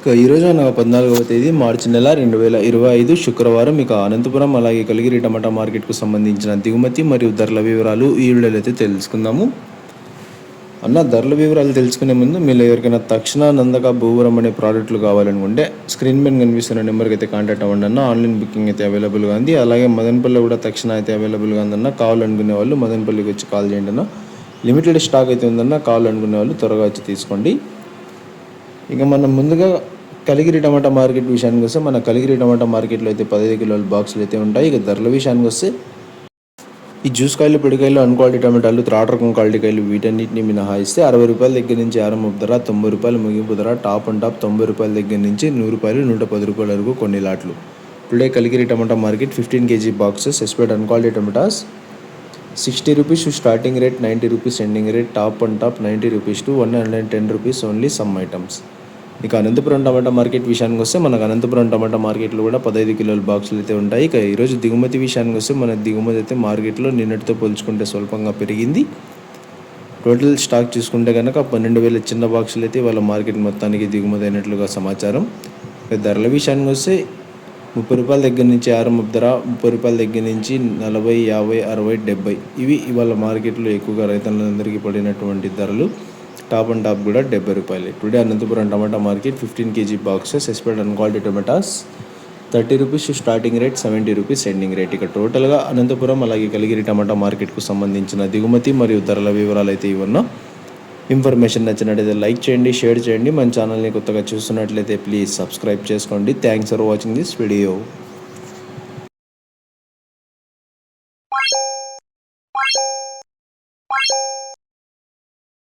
ఈరోజు అనగా 14వ తేదీ మార్చి నెల 2025 శుక్రవారం ఇక అనంతపురం అలాగే కలిగిరి టమాటా మార్కెట్కు సంబంధించిన దిగుమతి మరియు ధరల వివరాలు ఈ వీడియోలో అయితే తెలుసుకుందాము. అన్న ధరల వివరాలు తెలుసుకునే ముందు మీరు ఎవరికైనా తక్షణ నందక భూవరం అనే ప్రోడక్ట్లు కావాలనుకుంటే స్క్రీన్ మీద కనిపిస్తున్న నెంబర్కి అయితే కాంటాక్ట్ అవ్వండి అన్న. ఆన్లైన్ బుకింగ్ అయితే అవైలబుల్గా ఉంది. అలాగే మదనపల్లి కూడా తక్షణ అయితే అవైలబుల్గా ఉందన్న. కావాలనుకునే వాళ్ళు మదనపల్లికి వచ్చి కాల్ చేయండి అన్న. లిమిటెడ్ స్టాక్ అయితే ఉందన్న. కావాలనుకునే వాళ్ళు త్వరగా వచ్చి తీసుకోండి. ఇక మనం ముందుగా కలిగిరి టమాటా మార్కెట్ విషయానికి వస్తే మన కలిగిరి టమాటా మార్కెట్లో అయితే 15 కిలోల బాక్సులు అయితే ఉంటాయి. ఇక ధరల విషయానికి వస్తే ఈ జ్యూస్ కాయలు, పిడికాయలు, అన్క్వాలిటీ టమాటాలు, త్రాడ్ రకం క్వాలిటీ కాయలు వీటన్నిటిని మినహాయిస్తే 60 రూపాయల దగ్గర నుంచి ఆరంభ ధర, 90 రూపాయలు ముగింపు ధర, టాప్ అండ్ టాప్ 90 రూపాయల దగ్గర నుంచి 100 రూపాయలు, 110 రూపాయల వరకు కొన్ని లాట్లు. Today Kaligiri tomato market 15 kg boxes ఎస్పెడ్ అన్క్వాలిటీ tomatoes 60 rupees to starting rate, 90 rupees ending rate, top and top 90 rupees to 110 rupees only some items. ఇక అనంతపురం టమాటా మార్కెట్ విషయానికి వస్తే మనకు అనంతపురం టమాటా మార్కెట్లో కూడా 15 కిలోల బాక్సులు అయితే ఉంటాయి. ఇక ఈరోజు దిగుమతి విషయానికి వస్తే మన దిగుమతి అయితే మార్కెట్లో నిన్నటితో పోల్చుకుంటే స్వల్పంగా పెరిగింది. టోటల్ స్టాక్ చూసుకుంటే కనుక 12,000 చిన్న బాక్సులు అయితే వాళ్ళ మార్కెట్ మొత్తానికి దిగుమతి అయినట్లుగా సమాచారం. ఇక ధరల విషయానికి వస్తే 30 రూపాయల దగ్గర నుంచి ఆరంభ ధర, 30 రూపాయల దగ్గర నుంచి 40, 50, 60, 70 ఇవి ఇవాళ మార్కెట్లో ఎక్కువగా రైతులందరికీ పడినటువంటి ధరలు. టాప్ అండ్ టాప్ కూడా 70 రూపాయలు. Today Anantapur tomato market 15 kg boxes ఎస్పెడ్ అన్క్వాలిటీ tomatoes 30 rupees starting rate, 70 rupees ending rate. ఇక టోటల్గా అనంతపురం అలాగే కలిగిరి టమాటా మార్కెట్కు సంబంధించిన దిగుమతి మరియు ధరల వివరాలు అయితే ఇవన్నా. ఇన్ఫర్మేషన్ నచ్చినట్లయితే లైక్ చేయండి, షేర్ చేయండి. మన ఛానల్ని కొత్తగా చూస్తున్నట్లయితే ప్లీజ్ సబ్స్క్రైబ్ చేసుకోండి. Thanks for watching this video.